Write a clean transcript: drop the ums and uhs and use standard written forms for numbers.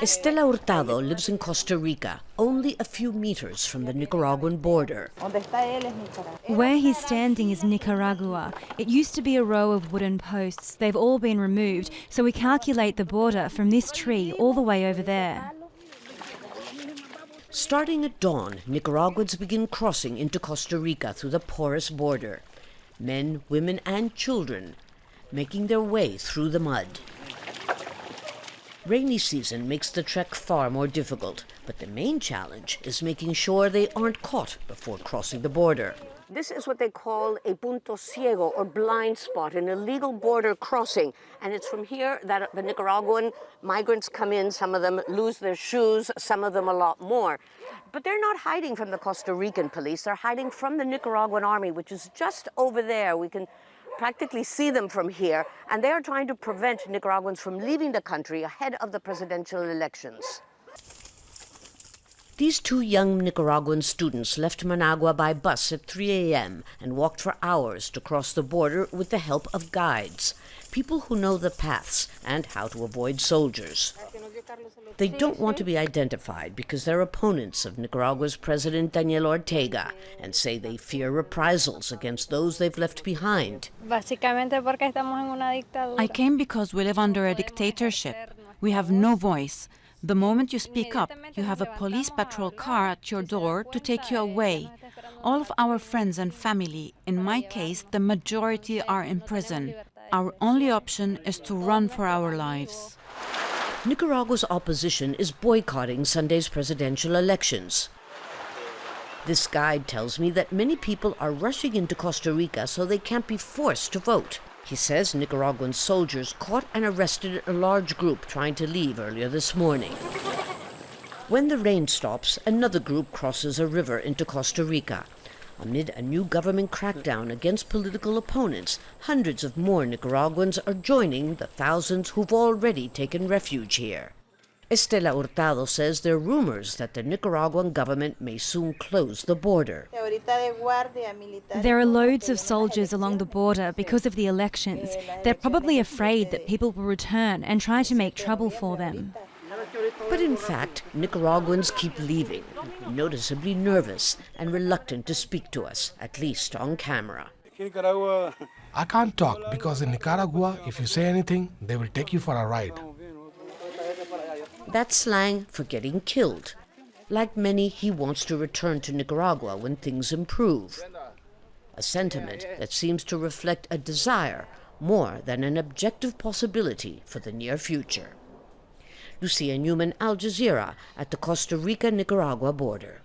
Estela Hurtado lives in Costa Rica, only a few meters from the Nicaraguan border. Where he's standing is Nicaragua. It used to be a row of wooden posts. They've all been removed, so we calculate the border from this tree all the way over there. Starting at dawn, Nicaraguans begin crossing into Costa Rica through the porous border. Men, women, and children making their way through the mud. Rainy season makes the trek far more difficult, but the main challenge is making sure they aren't caught before crossing the border. This is what they call a punto ciego, or blind spot, an illegal border crossing. And it's from here that the Nicaraguan migrants come in. Some of them lose their shoes, some of them a lot more. But they're not hiding from the Costa Rican police. They're hiding from the Nicaraguan army, which is just over there. We can practically see them from here. And they are trying to prevent Nicaraguans from leaving the country ahead of the presidential elections. These two young Nicaraguan students left Managua by bus at 3 a.m. and walked for hours to cross the border with the help of guides, people who know the paths and how to avoid soldiers. They don't want to be identified because they're opponents of Nicaragua's President Daniel Ortega and say they fear reprisals against those they've left behind. I came because we live under a dictatorship. We have no voice. The moment you speak up, you have a police patrol car at your door to take you away. All of our friends and family, in my case, the majority are in prison. Our only option is to run for our lives. Nicaragua's opposition is boycotting Sunday's presidential elections. This guide tells me that many people are rushing into Costa Rica so they can't be forced to vote. He says Nicaraguan soldiers caught and arrested a large group trying to leave earlier this morning. When the rain stops, another group crosses a river into Costa Rica. Amid a new government crackdown against political opponents, hundreds of more Nicaraguans are joining the thousands who've already taken refuge here. Estela Hurtado says there are rumors that the Nicaraguan government may soon close the border. There are loads of soldiers along the border because of the elections. They're probably afraid that people will return and try to make trouble for them. But in fact, Nicaraguans keep leaving, noticeably nervous and reluctant to speak to us, at least on camera. I can't talk because in Nicaragua, if you say anything, they will take you for a ride. That's slang for getting killed. Like many, he wants to return to Nicaragua when things improve. A sentiment that seems to reflect a desire more than an objective possibility for the near future. Lucia, Newman, Aljazeera, at the Costa Rica-Nicaragua border.